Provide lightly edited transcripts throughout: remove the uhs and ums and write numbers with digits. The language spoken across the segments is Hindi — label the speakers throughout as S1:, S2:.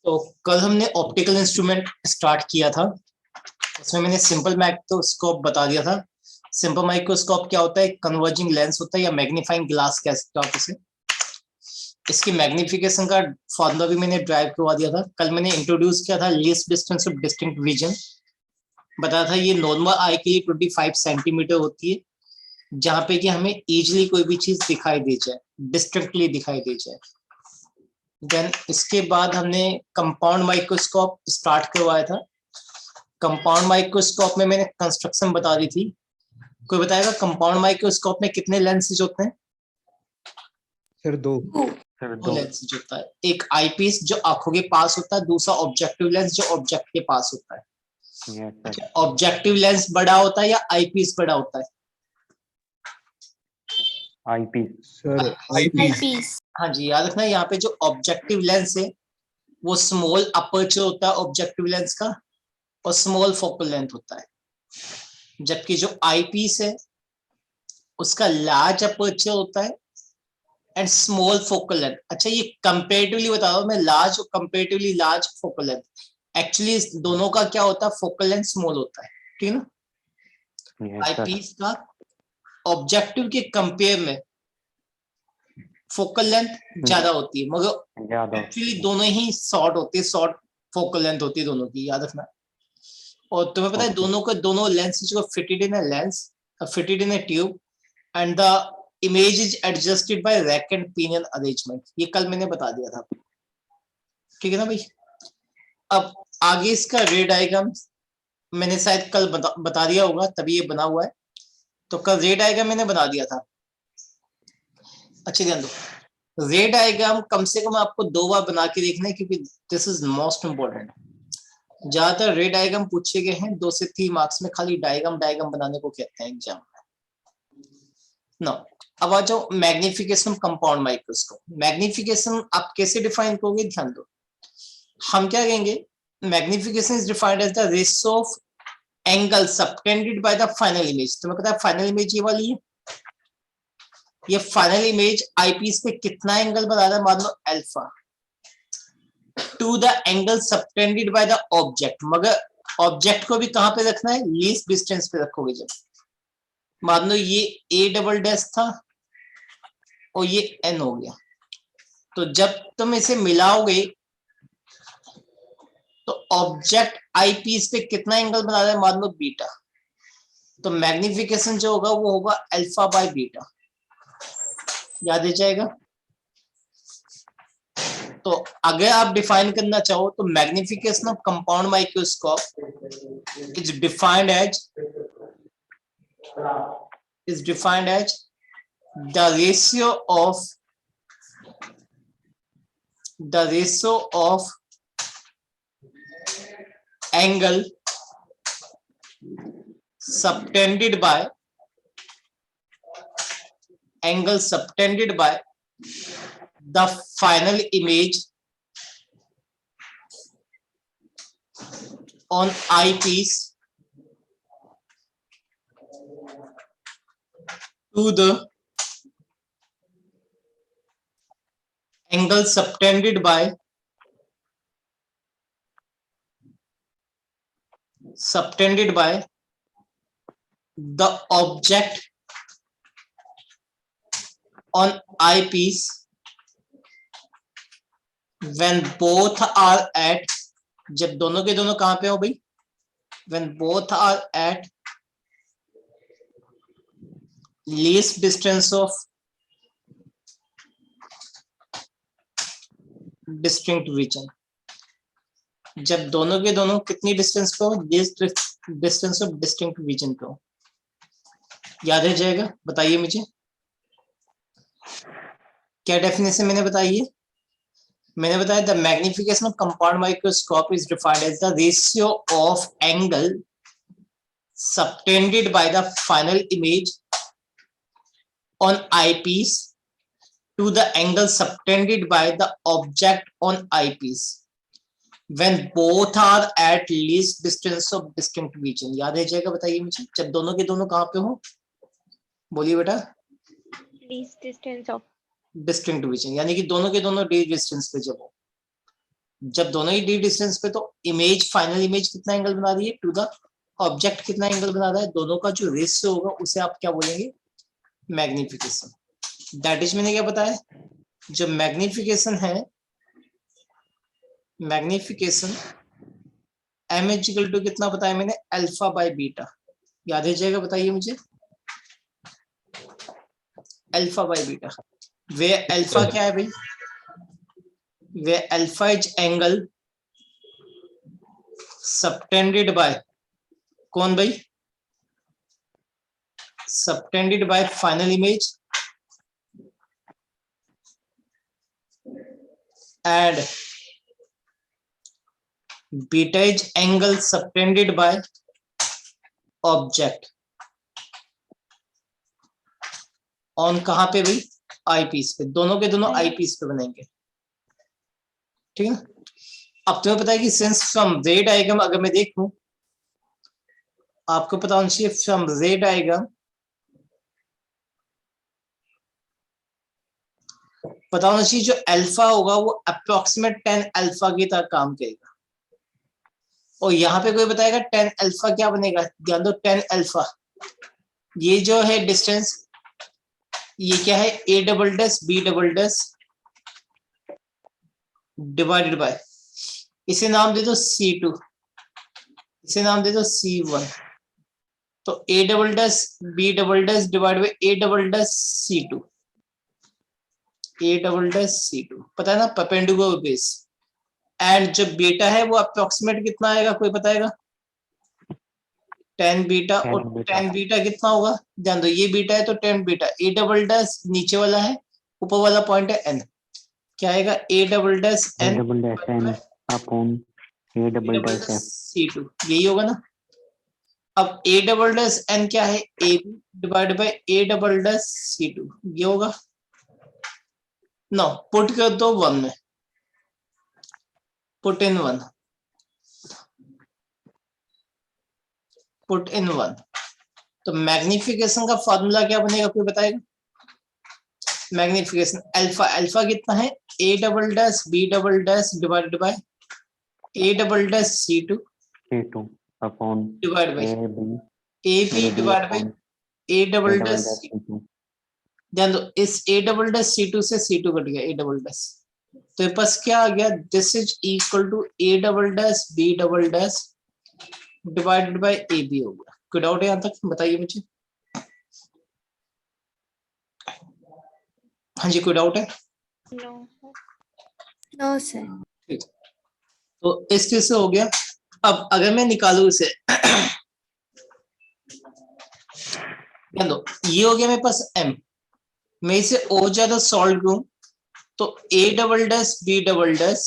S1: तो कल हमने ऑप्टिकल इंस्ट्रूमेंट स्टार्ट किया था। उसमें मैंने सिंपल माइक्रोस्कोप बता दिया था। सिंपल माइक्रोस्कोप क्या होता है? कन्वर्जिंग लेंस होता है या मैग्नीफाइंग ग्लास कह सकते हो आप इसे। इसकी मैग्निफिकेशन का फॉर्मूला भी मैंने ड्राइव करवा दिया था। कल मैंने इंट्रोड्यूस किया था least distance of distinct vision. बताया था ये नॉर्मल आई के लिए 25 सेंटीमीटर होती है, जहां पे कि हमें इजीली कोई भी चीज दिखाई दे जाए, डिस्टिंक्टली दिखाई दे जाए। देन इसके बाद हमने कंपाउंड माइक्रोस्कोप स्टार्ट करवाया था। कंपाउंड माइक्रोस्कोप में मैंने कंस्ट्रक्शन बता दी थी। कोई बताएगा कंपाउंड माइक्रोस्कोप में कितने लेंसेज होते हैं?
S2: सर दो
S1: लेंसेज होता है। एक आईपीस जो आंखों के पास होता है, दूसरा ऑब्जेक्टिव लेंस जो ऑब्जेक्ट के पास होता है। ऑब्जेक्टिव लेंस बड़ा होता है या आईपीस बड़ा होता है?
S2: Eyepiece sir, eyepiece.
S1: हाँ जी, याद रखना यहाँ पे जो ऑब्जेक्टिव लेंस है वो स्मॉल अपर्चर होता है ऑब्जेक्टिव लेंस का, और स्मॉल फोकल लेंथ होता है। जबकि जो आईपीस है उसका लार्ज अपर्चर होता है एंड स्मॉल फोकल लेंथ। अच्छा, ये कंपेरेटिवली बता रहा हूँ मैं, लार्ज और comparatively large focal length. Actually दोनों का क्या होता है? फोकल लेंथ स्मॉल होता है, ठीक है ना। आईपीस का ऑब्जेक्टिव के कंपेयर में फोकल लेंथ ज्यादा होती है, मगर एक्चुअली दोनों ही शॉर्ट होती है, शॉर्ट फोकल लेंथ होती है दोनों की, याद रखना। और तुम्हें पता है दोनों लेंसेज को fitted in a lens, fitted in a tube, and the image is adjusted by rack and pinion arrangement. ये कल मैंने बता दिया था, ठीक है ना भाई। अब आगे इसका रे डायग्राम मैंने शायद कल बता दिया होगा, तभी ये बना हुआ है। तो कल रे डायग्राम मैंने बना दिया था। अच्छे ध्यान दो, रे डायग्राम कम से कम आपको 2 बार बना के देखना है, क्योंकि दिस इज मोस्ट इंपॉर्टेंट। ज्यादातर रे डायग्राम पूछे गए हैं 2 से 3 मार्क्स में, खाली डायग्राम बनाने को कहते हैं एग्जाम में। नो, अब आ जाओ मैग्निफिकेशन कंपाउंड माइक्रोस्कोप। मैग्निफिकेशन आप कैसे डिफाइन करोगे? ध्यान दो, हम क्या कहेंगे? Magnification is defined as the ratio of angle subtended by the final image. तुम्हें पता है फाइनल इमेज ये वाली है। ये फाइनल इमेज आईपीस पे कितना एंगल बना रहा है? मान लो alpha, to the angle subtended by the object. मगर ऑब्जेक्ट को भी कहां पे रखना है? लीस्ट डिस्टेंस पे रखोगे। जब मान लो ये ए डबल डैश था और ये एन हो गया, तो जब तुम इसे मिलाओगे तो ऑब्जेक्ट आईपीस पे कितना एंगल बना रहा है? मान लो बीटा। तो मैग्निफिकेशन जो होगा वो होगा अल्फा बाय बीटा, याद आ जाएगा। तो अगर आप डिफाइन करना चाहो तो magnification of compound microscope is defined as the ratio of angle subtended by the final image on eyepiece to the angle subtended by the object on eyepiece when both are at, जब दोनों के दोनों कहां पे हो भाई? when both are at least distance of distinct vision। जब दोनों के दोनों कितनी डिस्टेंस पे हो? Least distance of distinct vision पे हो। याद रह जाएगा? बताइए मुझे, क्या डेफिनेशन मैंने बताई है? मैंने बताया the magnification of compound microscope is defined as the ratio of angle subtended by the final image on eyepiece to the angle subtended by the object on eyepiece when both are at least distance of distinct vision। याद रह जाएगा? बताइए मुझे, जब दोनों के दोनों कहां पे हो? बोलिए बेटा।
S3: least distance of
S1: distinct vision, यानी कि दोनों के दोनों least distance पे जब हो। जब दोनों ही डी डिस्टेंस पे, तो इमेज, फाइनल इमेज कितना एंगल बना रही है टू द ऑब्जेक्ट, कितना एंगल बना रहा है, दोनों का जो रेशियो होगा उसे आप क्या बोलेंगे, मैग्निफिकेशन। दैट इज मैंने क्या बताया, जो मैग्निफिकेशन है, magnification M is equal to कितना बताया मैंने, अल्फा बाय बीटा। याद है जाएगा, बताइए मुझे, alpha by beta. Where alpha क्या है भाई, where alpha is angle subtended by, कौन भाई, subtended by final image and beta is angle subtended by object on, कहां पे भाई, आई पीस पे, दोनों के दोनों आई पीस पे बनेंगे, ठीक है। अब तुम्हें पता है कि सिंस फ्रॉम रे डायग्राम अगर मैं देखूं, आपको पता होना चाहिए फ्रॉम रे डायग्राम, पता होना चाहिए जो अल्फा होगा वो अप्रोक्सीमेट 10 अल्फा की तरह काम करेगा, और यहाँ पे कोई बताएगा 10 अल्फा क्या बनेगा, ध्यान दो 10 अल्फा, ये जो है डिस्टेंस, ये क्या है, A double dash B double dash divided by, इसे नाम दे दो C2, इसे नाम दे दो C1, तो ए double dash B double dash divide by A double dash C2, A double dash C2, पता है ना, परपेंडिकुलर बेस। एंड जो बीटा है वो अप्रोक्सीमेट कितना आएगा, कोई बताएगा, 10 बीटा, और 10 बीटा कितना होगा, ध्यान दो ये बीटा है तो 10 बीटा, ए डबल डैश नीचे वाला है, ऊपर वाला पॉइंट है n, क्या आएगा, ए डबल डैश n
S2: अपॉन ए डबल डैश
S1: C2, यही होगा ना। अब ए डबल डैश n क्या है, a divide by A double dash C2, ये होगा। नो, पुट कर दो 1 में, पुट इन 1, पुट इन 1, तो मैग्निफिकेशन का फॉर्मूला क्या बनेगा, कोई बताएगा, मैग्निफिकेशन अल्फा, अल्फा कितना है, A double dash B double dash divided by A double dash C2
S2: upon
S1: divide by A B divide by A double dash C2। ध्यान दो इस ए डबल डैश C2 से C2 कट गया, ए डबल डैश, तो ये पास क्या आ गया, this is equal to A double dash B double dash divided by A B हो गया। कोई डाउट है यहाँ तक, बताइए मुझे। हाँ जी, कोई डाउट है?
S3: No sir.
S1: ठीक, तो इस चीज से हो गया। अब अगर मैं निकालू इसे, ध्यान दो ये हो गया मेरे पास m, मैं इसे और ज्यादा सॉल्व करूं तो a double dash b double dash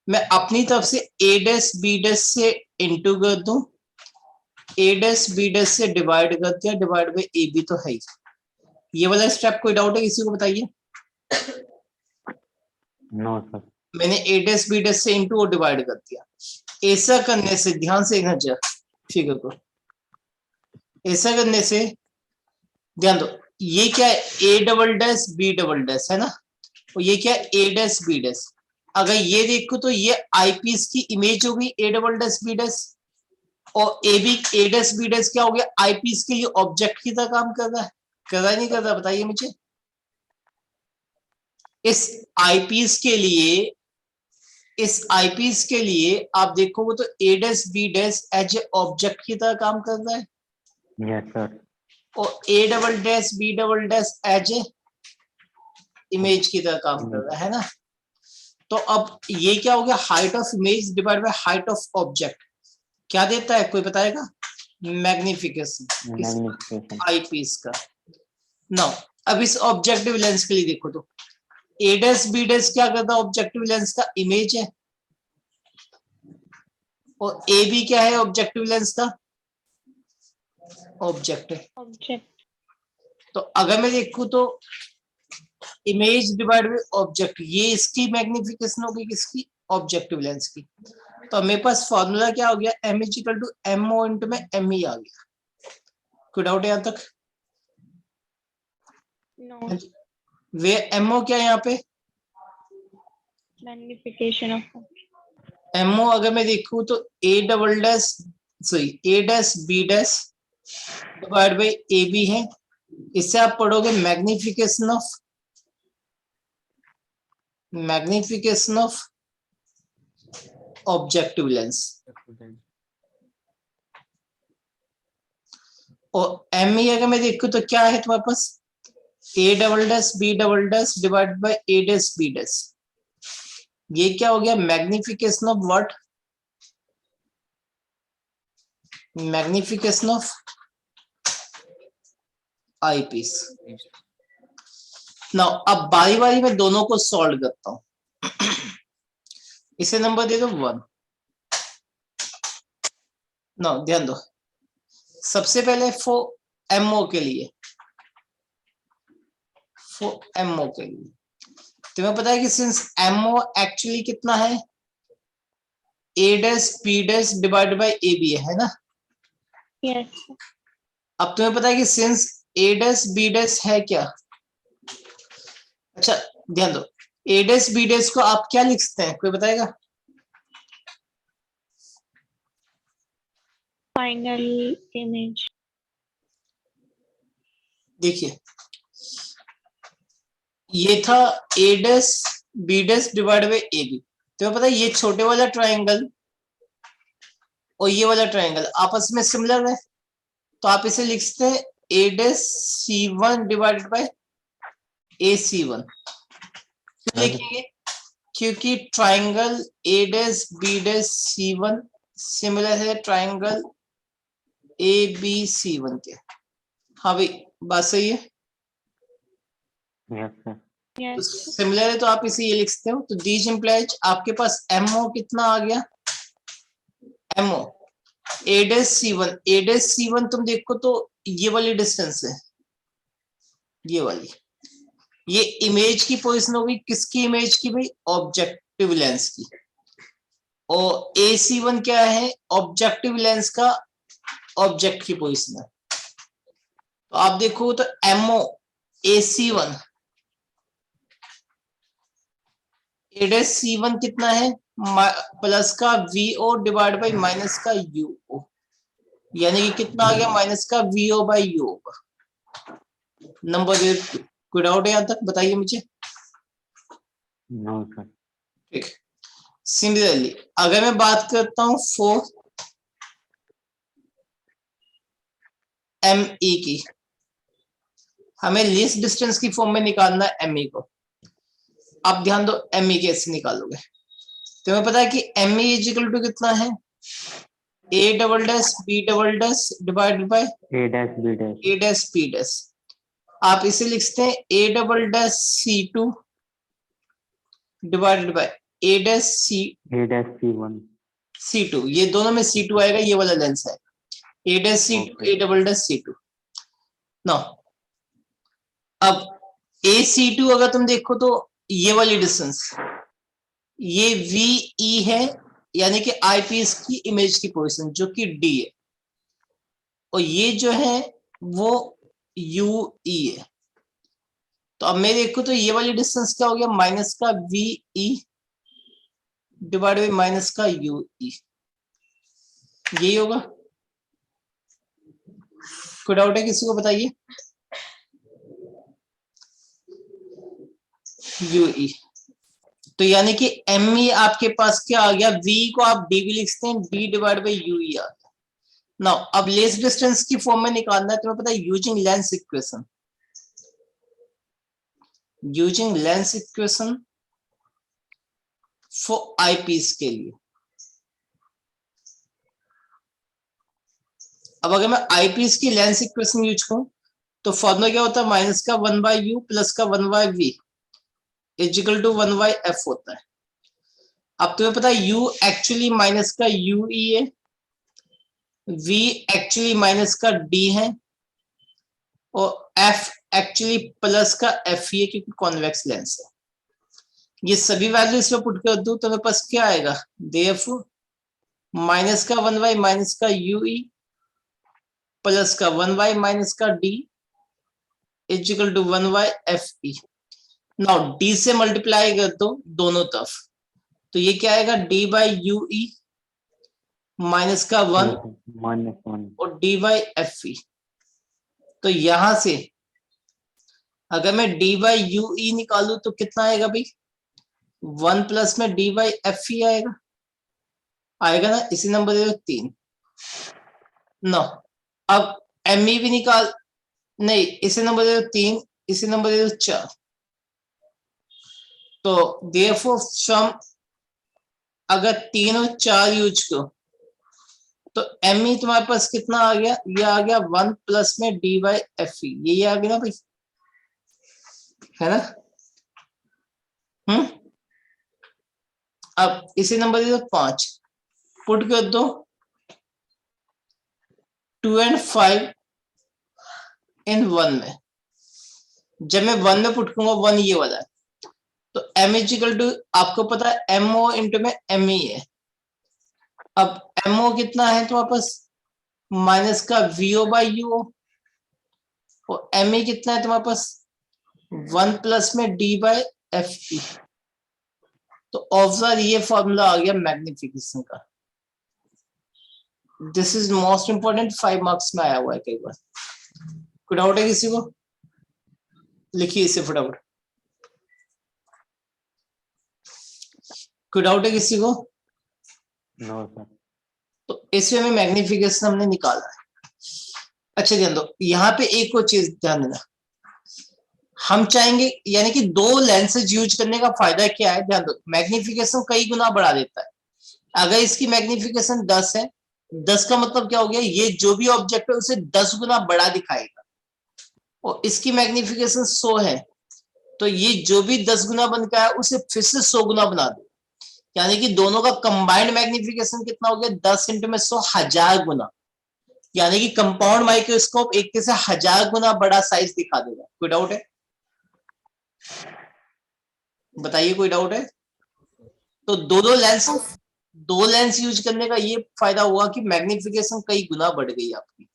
S1: मैं अपनी तरफ से a डैश b डैश से इंटू कर दूं, a डैश b डैश से डिवाइड कर दिया, डिवाइड बाय ए बी तो है ही। ये वाला स्टेप कोई डाउट है किसी को, बताइए।
S2: नो सर,
S1: मैंने a डैश b डैश से इंटू और डिवाइड कर दिया। ऐसा करने से, ध्यान से देखना फिगर को, ऐसा करने से ध्यान दो ये क्या है, A double dash B double dash है ना, और ये क्या है, ए डैश बी डैश। अगर ये देखो तो ये आई पीस की इमेज हो गई a double dash B dash, और a b a dash B dash क्या हो गया, आई पीस के लिए ऑब्जेक्ट की तरह काम कर रहा है, कर रहा है नहीं कर रहा, बताइए मुझे। इस आई पीस के लिए, इस आई पीस के लिए आप देखोगे तो a dash B dash as a object की तरह काम कर रहा है,
S2: यस सर,
S1: और a double dash B double dash as a image की तरह काम कर रहा है ना। तो अब ये क्या हो गया, height of image divide by height of object क्या देता है, कोई बताएगा, मैग्निफिकेशन आई पीस का। नाउ अब इस ऑब्जेक्टिव लेंस के लिए देखो तो ए डैश बी डैश क्या करता है, ऑब्जेक्टिव लेंस का इमेज है, और ए बी क्या है, ऑब्जेक्टिव लेंस का ऑब्जेक्ट है।
S3: ऑब्जेक्ट।
S1: तो अगर मैं देखूं तो इमेज डिवाइड बाय ऑब्जेक्ट, ये इसकी मैग्निफिकेशन होगी, किसकी, ऑब्जेक्टिव लेंस की। तो मेरे पास फॉर्मूला क्या हो गया, m is equal to M O into में एम ही आ गया। कोई डाउट है यहाँ तक?
S3: नो।
S1: वे एमओ क्या है यहाँ पे,
S3: Magnification of
S1: एमओ अगर मैं देखूं तो ए double dash sorry a dash B dash divide by a b है, इससे आप पढ़ोगे मैग्निफिकेशन ऑफ ऑब्जेक्टिव लेंस। और एम ई अगर मैं देखूं तो क्या है तुम्हारे पास, a double dash B double dash divide by a dash B dash. ये क्या हो गया, magnification of what, magnification of eyepiece. Now अब बारी बारी में दोनों को सॉल्व करता हूं। इसे नंबर दे दो 1। नाउ ध्यान दो, सबसे पहले फॉर एमओ के लिए, तुम्हें पता है कि सिंस एमओ एक्चुअली कितना है, a dash B dash divide by a b है ना।
S3: yes,
S1: अब तुम्हें पता है कि since a dash B dash है क्या, अच्छा ध्यान दो, ए डैश बी डैश को आप क्या लिख सकते हैं, कोई बताएगा?
S3: final image.
S1: देखिए ये था a dash B dash divide by a b, तुम्हें पता है ये छोटे वाला ट्रायंगल और ये वाला ट्रायंगल आपस में सिमिलर है, तो आप इसे लिख सकते हैं a dash C one divided by a C one. क्यों लिखेंगे, क्योंकि triangle a dash B dash C one similar है triangle a b c one के। हाँ भाई बात सही है,
S2: यस सर।
S3: Yes,
S1: सिमिलर है तो आप इसे ये लिख सकते हो। तो दीज इम्प्लाइज आपके पास एमओ कितना आ गया, ammo A dash C one, A dash C one तुम देखो तो ये वाली डिस्टेंस है, ये वाली, ये इमेज की पोजीशन होगी, किसकी इमेज की भाई, ऑब्जेक्टिव लेंस की। और ए सी वन क्या है, ऑब्जेक्टिव लेंस का ऑब्जेक्ट की पोजीशन है। तो आप देखो तो M O A C one, A dash C one कितना है, प्लस का V O divide by minus का यू ओ, यानी कि कितना आ गया, माइनस का V O by U O. Number कोई डाउट है यहां तक, बताइए मुझे।
S2: No sir.
S1: ठीक, सिमिलरली अगर मैं बात करता हूं फॉर एम ई की, हमें लीस्ट डिस्टेंस की फॉर्म में निकालना है एम ई को। आप ध्यान दो एम ई कैसे निकालोगे, तुम्हें पता है कि M E is equal to कितना है, A double dash B double dash divided by
S2: A dash B dash.
S1: A dash B dash. आप इसे लिखते हैं A double dash C two divided by A dash C
S2: C one.
S1: C two, ये दोनों में सी टू आएगा, ये वाला लेंस है a dash C two, A double dash C two. No अब ए सी टू अगर तुम देखो तो ये वाली डिस्टेंस, ये वी ई है, यानी कि आई पीस की इमेज की पोजीशन जो कि डी है, और ये जो है वो यू ई है। तो अब मैं देखूं तो ये वाली डिस्टेंस क्या हो गया, माइनस का V E divide by minus का यू ई, यही होगा। कोई डाउट है किसी को, बताइए। यू ई, तो यानी कि एम ई आपके पास क्या आ गया, वी को आप डी भी लिख सकते हैं, d divide by you e आ गया। नाउ अब लेस डिस्टेंस की फॉर्म में निकालना है, तुम्हें पता है using lens equation, using lens equation for eyepiece के लिए। अब अगर मैं आई पीस की लेंस इक्वेशन यूज करूं तो फॉर्मूला क्या होता है, माइनस का 1 बाय यू प्लस का 1 by V is equal to 1 by F होता है। अब तुम्हें पता है यू एक्चुअली माइनस का यू ई है, वी एक्चुअली माइनस का डी है, और एफ एक्चुअली प्लस का एफ ई है, क्योंकि कॉन्वेक्स लेंस है। ये सभी वैल्यू इसमें पुट कर दूं तो मेरे पास क्या आएगा, देयरफॉर माइनस का 1 बाय माइनस का यू ई प्लस का 1 बाय माइनस का D is equal to 1 by F E. Now D से मल्टीप्लाई कर दो दोनों तरफ, तो ये क्या आएगा D by you E minus का 1
S2: -1
S1: और डी बाई एफ ई। तो यहां से अगर मैं डी बाई यू ई निकालू तो कितना आएगा भाई 1 प्लस में डी बाई एफ ई आएगा, आएगा ना। इसी नंबर दे दो 3 9। अब एम ई भी निकाल, नहीं इसी नंबर दे दो 3, इसी नंबर दे दो 4। तो देयरफॉर फ्रॉम अगर 3 और 4 यूज करो तो एम ई तुम्हारे पास कितना आ गया, ये आ गया 1 प्लस में डी बाई एफ ई, यही आ गया ना भाई, है ना। अब इसी नंबर दे दो 5, पुट कर दो 2 and 5 इन 1 में। जब मैं 1 में पुट करूंगा 1 ये वाला है, तो m इजिकल टू आपको पता है एम ओ इंटू में एम ई है। अब एम ओ कितना है तो वापस माइनस का वी ओ बाई यू ओ, और एम ई कितना है तुम्हारे पास 1 प्लस में डी बाई एफ ई। तो ऑब्जर्व ये फॉर्मूला आ गया मैग्निफिकेशन का। This is most important, 5 marks में आया हुआ है कई बार। कोई डाउट है किसी को? लिखिए इसे फटाफट। कोई डाउट है किसी को?
S2: No sir.
S1: तो इसमें में मैग्निफिकेशन हमने निकाला है। अच्छा ध्यान दो, यहाँ पे एक और चीज ध्यान देना, हम चाहेंगे यानी कि 2 लेंसेज यूज करने का फायदा क्या है, ध्यान दो मैग्निफिकेशन कई गुना बढ़ा देता है। अगर इसकी मैग्निफिकेशन 10 है, 10 का मतलब क्या हो गया, ये जो भी ऑब्जेक्ट है उसे 10 गुना बड़ा दिखाएगा। और इसकी मैग्निफिकेशन 100 है, तो ये जो भी 10 गुना बन का है उसे फिर से 100 गुना बना दो, यानी कि दोनों का कंबाइंड मैग्निफिकेशन कितना हो गया 10 इंटू में 100 1000 गुना, यानी कि कंपाउंड माइक्रोस्कोप एक से 1000 गुना बड़ा साइज दिखा देगा। कोई डाउट है? बताइए कोई डाउट है? तो दो लेंस यूज करने का ये फायदा हुआ कि मैग्निफिकेशन कई गुना बढ़ गई आपकी।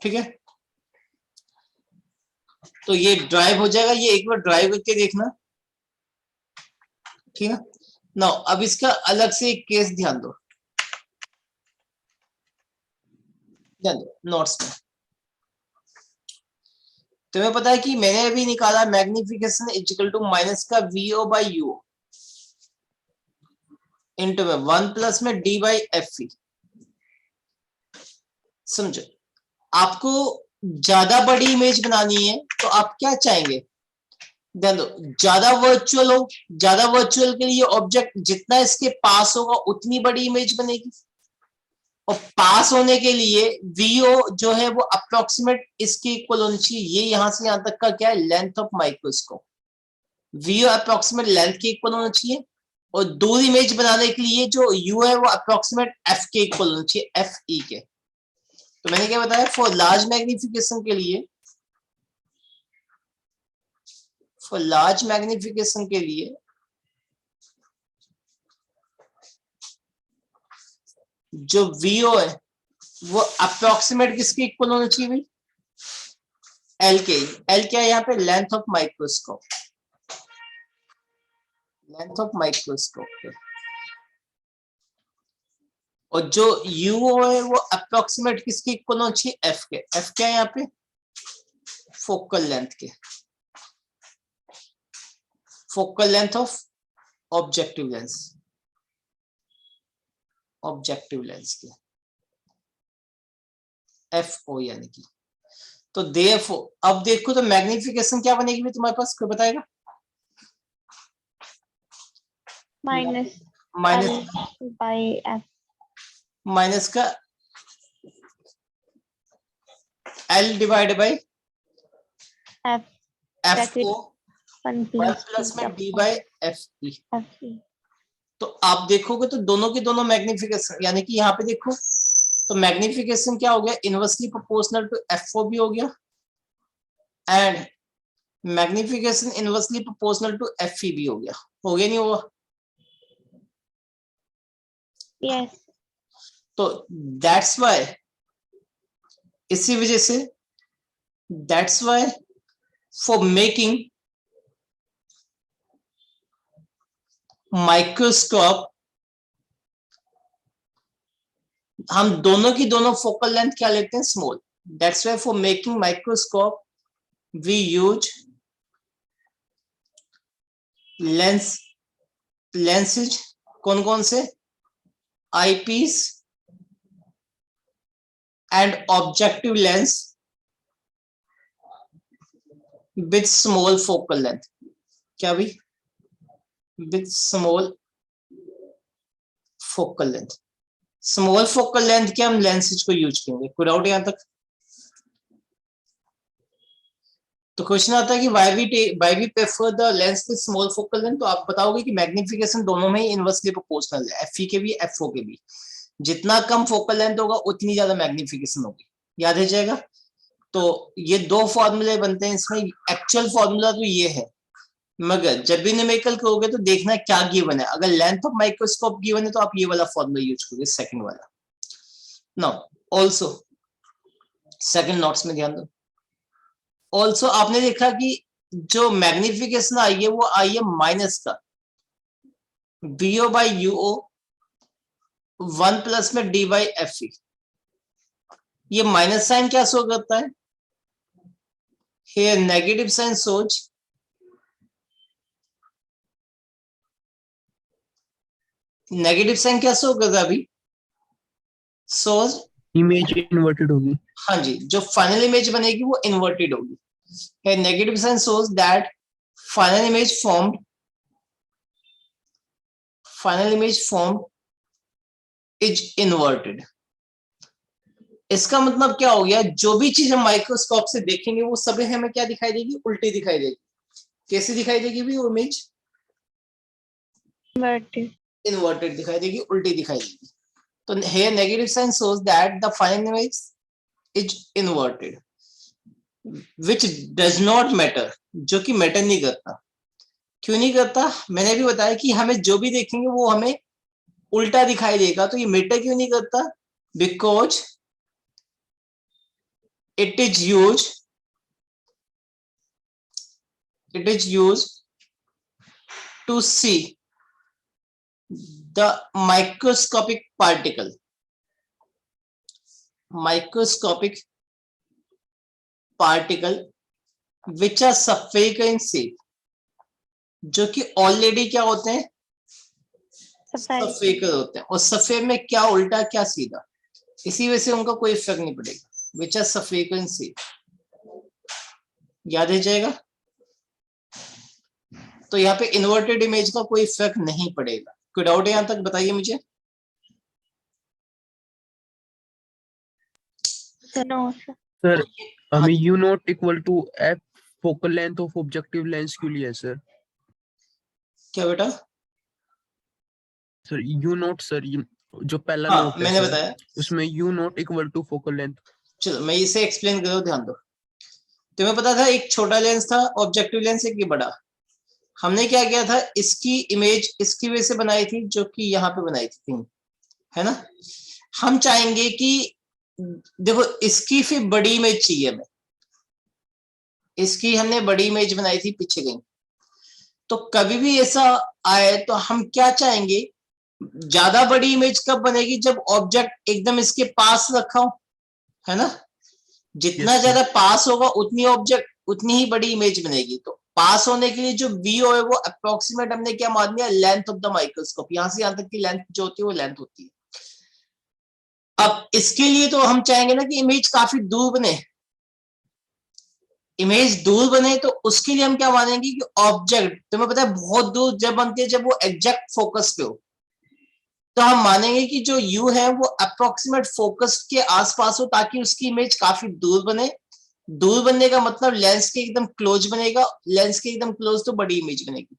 S1: ठीक है, तो ये ड्राइव हो जाएगा, ये एक बार ड्राइव करके देखना, ठीक है ना। अब इसका अलग से एक केस ध्यान दो नोट्स में। तुम्हें पता है कि मैंने अभी निकाला मैग्निफिकेशन इक्वल टू माइनस का V O by U into में 1 प्लस में डी बाई एफ ई। समझो, आपको ज्यादा बड़ी इमेज बनानी है तो आप क्या चाहेंगे, ध्यान दो, ज्यादा वर्चुअल हो, ज्यादा वर्चुअल के लिए ऑब्जेक्ट जितना इसके पास होगा उतनी बड़ी इमेज बनेगी, और पास होने के लिए वीओ जो है वो अप्रोक्सीमेट इसके इक्वल होनी चाहिए। ये यहां से यहां तक का क्या है length of microscope, V O approximate length के इक्वल होना चाहिए, और दूर इमेज बनाने के लिए जो यू है वो अप्रोक्सीमेट एफ के इक्वल होना चाहिए, एफ ई के। तो मैंने क्या बताया, फॉर लार्ज मैग्निफिकेशन के लिए, फॉर लार्ज मैग्निफिकेशन के लिए जो वीओ है वो अप्रोक्सीमेट किसके इक्वल होना चाहिए भाई, एल के। एल क्या है यहाँ पे, length of microscope, length of microscope. और जो यू है वो अप्रोक्सीमेट किसके इक्वल होना चाहिए, एफ के। एफ क्या है यहाँ पे, फोकल लेंथ के, focal length of objective lens, objective lens के एफ ओ यानी कि। तो देयरफॉर अब देखो तो मैग्निफिकेशन क्या बनेगी भी तुम्हारे पास, कोई बताएगा?
S3: माइनस बाई एफ,
S1: माइनस का L divide by
S3: F
S1: F O 1 plus में डी बाई एफ ई। तो आप देखोगे तो दोनों की दोनों मैग्निफिकेशन, यानी कि यहाँ पे देखो तो मैग्निफिकेशन क्या हो गया, inversely proportional to F O भी हो गया, and magnification inversely proportional to F E भी हो गया नहीं हुआ?
S3: यस।
S1: तो दैट्स वाई, इसी वजह से that's why for making microscope हम दोनों की दोनों फोकल लेंथ क्या लेते हैं, small. That's why for making microscope we use lenses. कौन कौन से, eyepiece and objective lens with small focal length. क्या भी, with small focal length. Small focal length के हम लेंसेज को यूज करेंगे. कोई डाउट यहां तक? तो क्वेश्चन आता है कि why we prefer the lens with small focal length. तो आप बताओगे कि मैग्निफिकेशन दोनों में ही इनवर्सली प्रोपोर्शनल है, एफ के भी एफ के भी. जितना कम फोकल लेंथ होगा उतनी ज्यादा मैग्निफिकेशन होगी. याद रह जाएगा. तो ये दो फॉर्मूले बनते हैं इसमें. एक्चुअल फॉर्मूला तो ये है, मगर जब भी न्यूमेरिकल करोगे तो देखना क्या गिवन है. अगर लेंथ ऑफ माइक्रोस्कोप गिवन है तो आप ये वाला फॉर्मूला यूज करोगे, सेकंड वाला. नाउ ऑल्सो सेकंड नोट्स में ध्यान दो. ऑल्सो आपने देखा कि जो मैग्निफिकेशन आई है वो आई है माइनस का, बीओ बाई यूओ 1 प्लस में डी बाई एफ ई. ये माइनस साइन क्या शो करता है, here नेगेटिव साइन सोच नेगेटिव साइन क्या शो करता है अभी, सोच
S4: इमेज इन्वर्टेड होगी.
S1: हाँ जी, जो फाइनल इमेज बनेगी वो इन्वर्टेड होगी. here negative sign shows that final image formed is inverted. इसका मतलब क्या हो गया, जो भी चीज हम माइक्रोस्कोप से देखेंगे वो सभी हमें क्या दिखाई देगी, उल्टी दिखाई देगी. कैसे दिखाई देगी भी, वो इमेज इन्वर्टेड दिखाई देगी, उल्टी दिखाई देगी. तो here negative sign shows that the final image is inverted, which does not matter. जो कि मैटर नहीं करता. क्यों नहीं करता, मैंने भी बताया कि हमें जो भी देखेंगे वो हमें उल्टा दिखाई देगा. तो ये मैटर क्यों नहीं करता, because it is used to see the microscopic particle which are spherical in shape, जो कि ऑलरेडी क्या होते हैं, सफेद होते हैं. और सफेद में क्या उल्टा क्या सीधा, इसी वजह से उनका कोई इफेक्ट नहीं पड़ेगा. विच आर सफेद इन शेप. याद रह जाएगा. तो यहाँ पे इन्वर्टेड इमेज का कोई इफेक्ट नहीं पड़ेगा. कोई डाउट है यहां तक, बताइए मुझे.
S4: सर हमें U not equal to F focal length of objective lens क्यों लिया सर?
S1: क्या बेटा?
S4: सर यू नॉट सर, जो पहला
S1: हाँ,
S4: नोट है
S1: मैंने
S4: सर,
S1: बताया.
S4: उसमें U not equal to focal length.
S1: चलो मैं इसे एक्सप्लेन करो, ध्यान दो. तुम्हें पता था एक छोटा लेंस था ऑब्जेक्टिव लेंस, एक बड़ा. हमने क्या किया था, इसकी इमेज इसकी वजह से बनाई थी, जो कि यहाँ पे बनाई थी, है ना. हम चाहेंगे कि देखो इसकी फिर बड़ी इमेज चाहिए हमें. इसकी हमने बड़ी इमेज बनाई थी, पीछे गई. तो कभी भी ऐसा आए तो हम क्या चाहेंगे, ज्यादा बड़ी इमेज कब बनेगी, जब ऑब्जेक्ट एकदम इसके पास रखा हो, है ना. जितना ज्यादा पास होगा उतनी ही बड़ी इमेज बनेगी. तो पास होने के लिए जो वीओ है वो अप्रोक्सीमेट हमने क्या मान लिया, लेंथ ऑफ द माइक्रोस्कोप. यहां से यहां तक की लेंथ जो होती है वो लेंथ होती है. अब इसके लिए तो हम चाहेंगे ना कि इमेज काफी दूर बने. तो उसके लिए हम क्या मानेंगे कि ऑब्जेक्ट, तुम्हें पता है बहुत दूर जब बनती है, जब वो एग्जैक्ट फोकस पे हो, तो हम मानेंगे कि जो यू है वो अप्रोक्सीमेट फोकस के आसपास हो, ताकि उसकी इमेज काफी दूर बने. दूर बनने का मतलब लेंस के एकदम क्लोज बनेगा. लेंस के एकदम क्लोज तो बड़ी इमेज बनेगी.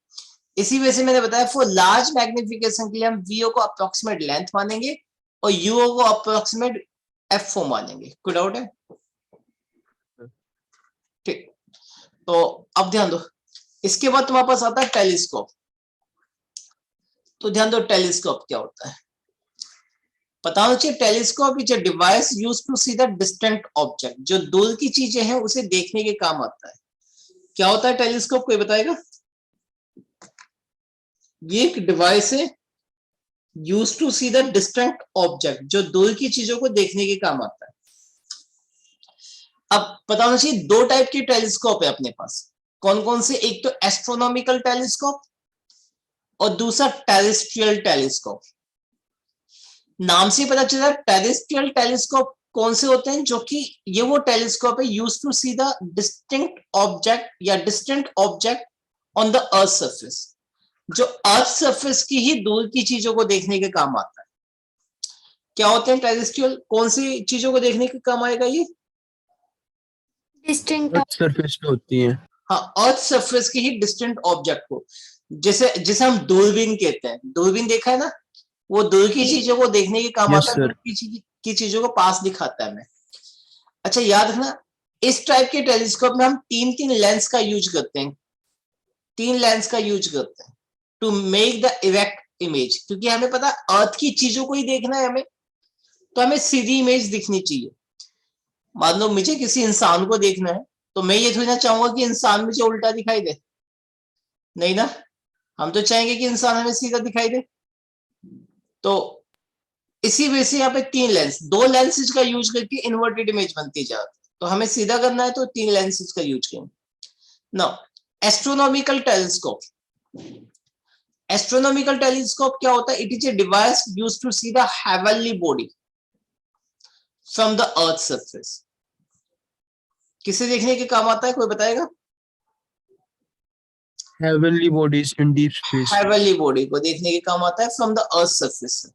S1: इसी वजह से मैंने बताया फॉर लार्ज मैग्निफिकेशन के लिए हम वीओ को अप्रोक्सीमेट लेंथ मानेंगे और यूओ को अप्रोक्सीमेट एफ4 मानेंगे. कोई डाउट है? ठीक. तो अब ध्यान दो, इसके बाद तुम्हारे पास आता है टेलीस्कोप. तो ध्यान दो टेलीस्कोप क्या होता है, पता होना चाहिए. Telescope is a device used to see the distant object. जो दूर की चीजें हैं उसे देखने के काम आता है. क्या होता है टेलीस्कोप, कोई बताएगा? ये एक डिवाइस है use to see the distant object, जो दूर की चीजों को देखने के काम आता है। अब पता होना चाहिए दो टाइप के टेलीस्कोप है अपने पास। कौन कौन से? एक तो एस्ट्रोनॉमिकल टेलीस्कोप और दूसरा टेरेस्ट्रियल टेलीस्कोप। नाम से पता चला टेरेस्ट्रियल टेलीस्कोप कौन से होते हैं, जो कि ये वो टेलीस्कोप है use to see the distinct object या distant object on the earth surface, जो अर्थ सरफेस की ही दूर की चीजों को देखने के काम आता है। क्या होते हैं टेरेस्ट्रियल? कौन सी चीजों को देखने के काम आएगा ये?
S3: डिस्टिंक्ट
S4: अर्थ सरफेस पे होती है।
S1: हाँ, अर्थ सरफेस की ही डिस्टेंट ऑब्जेक्ट को, जैसे जिसे हम दूरबीन कहते हैं। दूरबीन देखा है ना, वो दूर की चीजों को देखने के काम
S4: Yes,
S1: आता है,
S4: sir.
S1: दूर की चीजों को पास दिखाता है हमें। अच्छा याद रखना, इस टाइप के टेलीस्कोप में हम तीन तीन लेंस का यूज करते हैं, तीन लेंस का यूज करते हैं to make the erect image, क्योंकि हमें पता है अर्थ की चीजों को ही देखना है हमें, तो हमें सीधी इमेज दिखनी चाहिए। मान लो मुझे किसी इंसान को देखना है, तो मैं ये थोड़ी ना चाहूंगा कि इंसान मुझे उल्टा दिखाई दे, नहीं ना, हम तो चाहेंगे कि इंसान हमें सीधा दिखाई दे। तो इसी वजह से यहाँ पे तीन लेंस, दो लेंसेज का यूज करके इन्वर्टेड इमेज बनती जाती है। तो हमें सीधा करना है तो तीन लेंसेज का यूज करेंगे। Now astronomical telescope. Astronomical telescope क्या होता है? It is a device use to see the heavenly body from the earth surface. किसे देखने के काम आता है, कोई बताएगा?
S4: Heavenly bodies in deep space.
S1: Heavenly body को देखने के काम आता है फ्रॉम द अर्थ सरफेस से,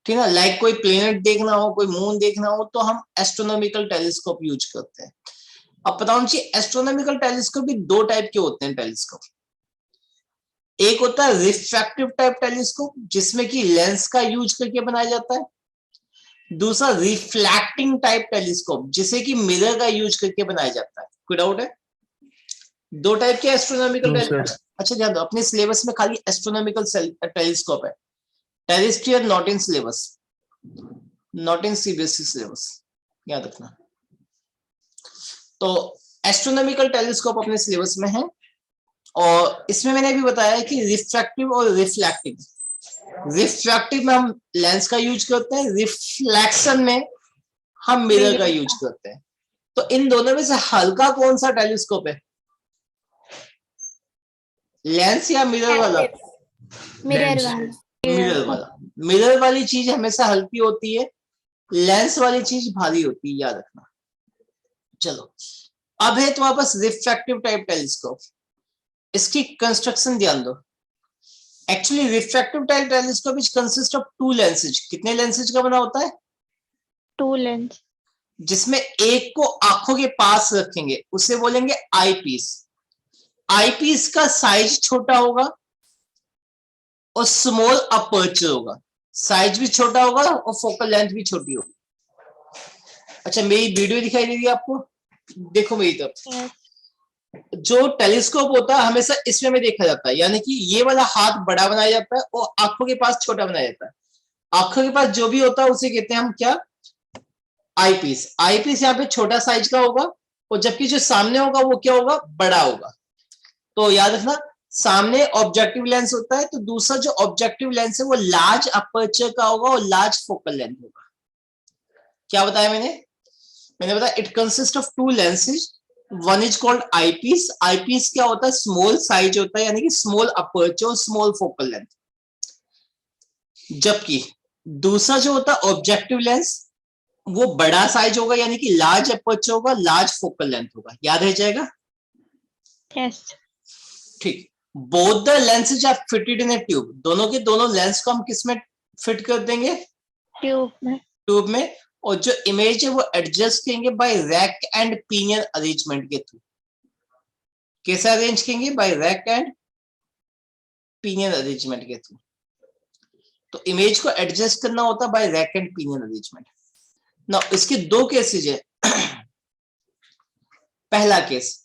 S1: ठीक है। लाइक कोई प्लेनेट देखना हो, कोई मून देखना हो, तो हम एस्ट्रोनॉमिकल टेलीस्कोप यूज करते हैं। अब पता होना चाहिए एस्ट्रोनॉमिकल टेलीस्कोप भी दो टाइप के होते हैं टेलीस्कोप। एक होता है रिफ्रैक्टिव टाइप टेलीस्कोप, जिसमें कि लेंस का यूज करके बनाया जाता है। दूसरा रिफ्लैक्टिंग टाइप टेलीस्कोप, जिसे कि मिरर का यूज करके बनाया जाता है। कोई डाउट है? दो टाइप के एस्ट्रोनॉमिकल टेलीस्कोप। अच्छा ध्यान दो, अपने सिलेबस में खाली एस्ट्रोनॉमिकल टेलीस्कोप है, terrestrial not in syllabus, not in CBSE syllabus, याद रखना। तो एस्ट्रोनॉमिकल टेलीस्कोप अपने सिलेबस में है, और इसमें मैंने अभी बताया कि रिफ्रैक्टिव और रिफ्लैक्टिव। रिफ्रैक्टिव में हम लेंस का यूज करते हैं, रिफ्लेक्शन में हम मिरर का यूज करते हैं। तो इन दोनों में से हल्का कौन सा टेलीस्कोप है, लेंस या मिरर वाला?
S3: मिरर वाला।
S1: मिरर वाला। मिरर वाली चीज हमेशा हल्की होती है, लेंस वाली चीज भारी होती है, याद रखना। चलो अब है तुम्हारे पास रिफ्रैक्टिव टाइप टेलीस्कोप। इसकी कंस्ट्रक्शन ध्यान दो। Actually refractive type telescope is consist of two lenses. कितने लेंसेज का बना होता है?
S3: Two lens.
S1: जिसमें एक को आंखों के पास रखेंगे, उसे बोलेंगे आई पीस। आई पीस का साइज छोटा होगा और स्मॉल अपर्चर होगा, साइज भी छोटा होगा और फोकल लेंथ भी छोटी होगी। अच्छा मेरी वीडियो दिखाई दे रही है आपको? देखो मेरी तरफ। जो टेलीस्कोप होता है हमेशा इसमें में देखा जाता है, यानी कि ये वाला हाथ बड़ा बनाया जाता है और आंखों के पास छोटा बनाया जाता है। आंखों के पास जो भी होता है उसे कहते हैं हम क्या? आई पीस। आई पीस यहाँ पे छोटा साइज का होगा, और जबकि जो सामने होगा वो क्या होगा? बड़ा होगा। तो याद रखना, सामने ऑब्जेक्टिव लेंस होता है, तो दूसरा जो ऑब्जेक्टिव लेंस है वो लार्ज अपर्चर का होगा और लार्ज फोकल लेंथ होगा। क्या बताया मैंने बताया it consist of two lenses, one is called eyepiece. Eyepiece क्या होता है? स्मॉल साइज होता है, यानी कि स्मॉल अपर्चर और स्मॉल फोकल लेंथ। जबकि दूसरा जो होता है ऑब्जेक्टिव लेंस, वो बड़ा साइज होगा, यानी कि लार्ज अपर्चर होगा, लार्ज फोकल लेंथ होगा। याद रह जाएगा?
S3: यस।
S1: ठीक। Both the lenses are fitted in a tube. दोनों के दोनों लेंस को हम किस में फिट कर देंगे?
S3: ट्यूब में।
S1: ट्यूब में। और जो इमेज है वो एडजस्ट करेंगे by rack and pinion arrangement के थ्रू। कैसे अरेंज करेंगे? By rack and pinion arrangement के थ्रू। तो इमेज को एडजस्ट करना होता है by rack and pinion arrangement. ना इसके दो केसेज है। पहला case,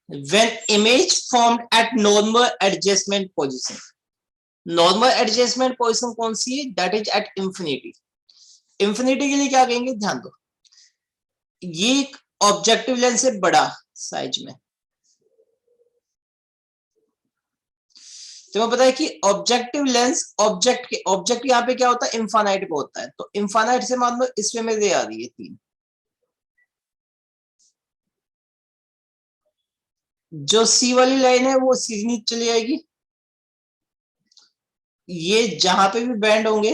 S1: when image formed at normal adjustment position। Normal adjustment position कौन सी है? That is at infinity. Infinity के लिए क्या कहेंगे? ध्यान दो, ये एक ऑब्जेक्टिव लेंस है बड़ा साइज में, तुम्हें पता है कि ऑब्जेक्टिव लेंस ऑब्जेक्ट यहाँ पे क्या होता है, इनफाइनाइट पे होता है। तो इनफाइनाइट से मान लो इसमें मेरे आ रही है 3, जो सी वाली लाइन है वो सीधी नीचे चली जाएगी। ये जहां पे भी बैंड होंगे,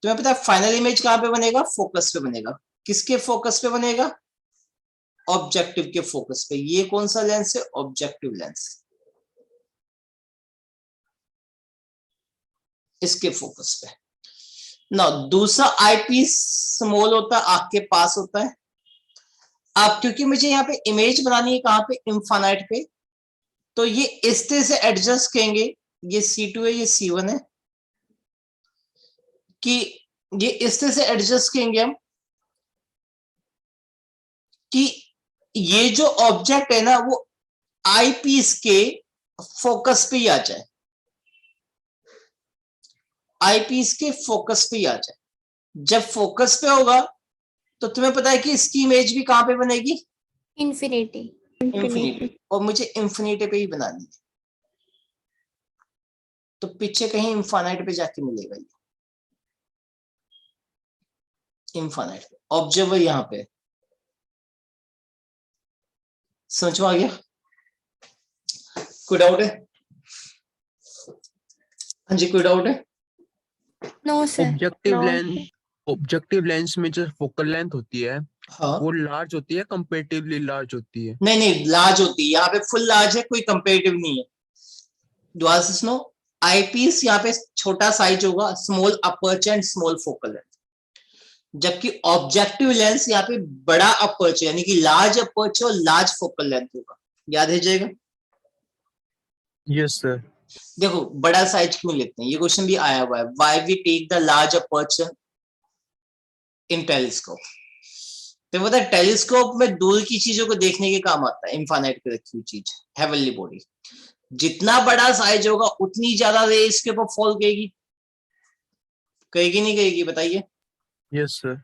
S1: तुम्हें पता है फाइनल इमेज कहां पे बनेगा, फोकस पे बनेगा। किसके फोकस पे बनेगा, ऑब्जेक्टिव के फोकस पे। ये कौन सा लेंस है, ऑब्जेक्टिव लेंस, इसके फोकस पे ना। दूसरा आईपीस स्मॉल होता है, आंख के पास होता है। अब क्योंकि मुझे यहाँ पे इमेज बनानी है कहां पे, इनफाइनाइट पे, तो ये इस तरह से एडजस्ट करेंगे, ये C2 है, ये C1 है, कि ये इस तरह से एडजस्ट करेंगे हम कि ये जो ऑब्जेक्ट है ना वो आई पीस के फोकस पे ही आ जाए, आई पीस के फोकस पे ही आ जाए। जब फोकस पे होगा तो तुम्हें पता है कि इसकी इमेज भी कहां पे बनेगी,
S5: इंफिनिटी।
S1: इंफिनिटी, और मुझे इंफिनिटी पे ही बनानी है। तो पीछे कहीं इनफाइनाइट पे जाके मिलेगा ये, इनफाइनाइट पे। ऑब्जर्वर यहां पे, समझ में आ गया, कोई डाउट है? हाँ जी, कोई डाउट है?
S5: No sir.
S4: ऑब्जेक्टिव लेंस में जो फोकल लेंथ होती है
S1: हाँ,
S4: वो लार्ज होती है, कंपैरेटिवली लार्ज होती है।
S1: नहीं नहीं, लार्ज होती है, यहाँ पे फुल लार्ज है, कोई कंपेरेटिव नहीं है। दोबारा से सुनो, आई पीस यहाँ पे छोटा साइज होगा, small aperture and small focal length, जबकि ऑब्जेक्टिव लेंस यहाँ पे बड़ा अपर्चर यानी कि लार्ज अपर्चर और लार्ज फोकल लेंथ होगा। याद है जाएगा?
S4: Yes sir.
S1: देखो बड़ा साइज क्यों लेते हैं, ये क्वेश्चन भी आया हुआ है, why we take the large aperture in telescope. तो पता है टेलीस्कोप में दूर की चीजों को देखने के काम आता है, इनफाइनाइट पे रखी हुई चीज, हेवनली बॉडी। जितना बड़ा साइज होगा उतनी ज्यादा रे इसके ऊपर फॉल करेगी, करेगी नहीं करेगी, बताइए?
S4: Yes sir.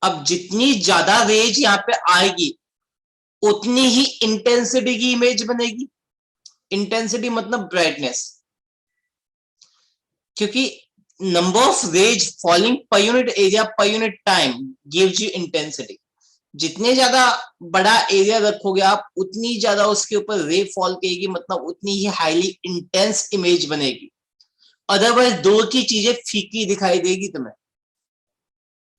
S1: अब जितनी ज्यादा रेज यहाँ पे आएगी उतनी ही इंटेंसिटी की इमेज बनेगी। इंटेंसिटी मतलब ब्राइटनेस, क्योंकि number of rays falling per unit area per unit time gives you intensity. जितने ज्यादा बड़ा एरिया रखोगे आप उतनी ज्यादा उसके ऊपर रे फॉल करेगी, मतलब उतनी ही हाईली इंटेंस इमेज बनेगी। अदरवाइज दूर की चीजें फीकी दिखाई देगी तुम्हें,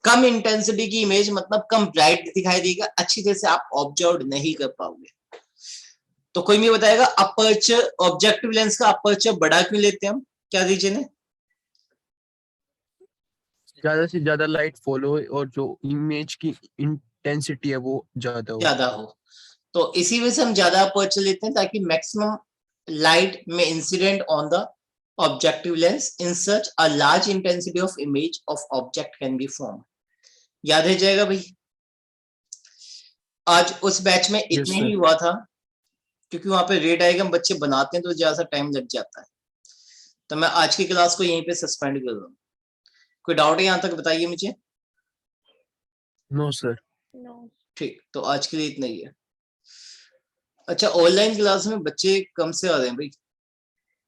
S1: कम इंटेंसिटी की इमेज मतलब कम ब्राइट दिखाई देगा, अच्छी तरह से आप ऑब्जर्व नहीं कर पाओगे। तो कोई भी बताएगा अपर्चर, ऑब्जेक्टिव लेंस का अपर्चर बड़ा क्यों लेते हैं हम, क्या रीजन है?
S4: ज्यादा से ज्यादा लाइट फॉल हो और जो इमेज की इंटेंसिटी है वो ज्यादा हो।
S1: ज्यादा हो, तो इसी वजह से हम ज्यादा अपर्चर लेते हैं, ताकि मैक्सिमम लाइट में incident on the objective lens in such a large intensity of image of object can be form. याद है जाएगा भाई? आज उस बैच में इतने ही हुआ था, क्योंकि वहां पे रे डायग्राम बच्चे बनाते हैं तो ज्यादा टाइम लग जाता है, तो मैं आज की क्लास को यहीं पे सस्पेंड कर रहा हूँ। कोई डाउट है यहाँ तक, बताइए मुझे।
S4: No sir.
S3: नो।
S1: ठीक, तो आज के लिए इतना ही है। अच्छा, ऑनलाइन क्लास में बच्चे कम से आ रहे हैं भाई।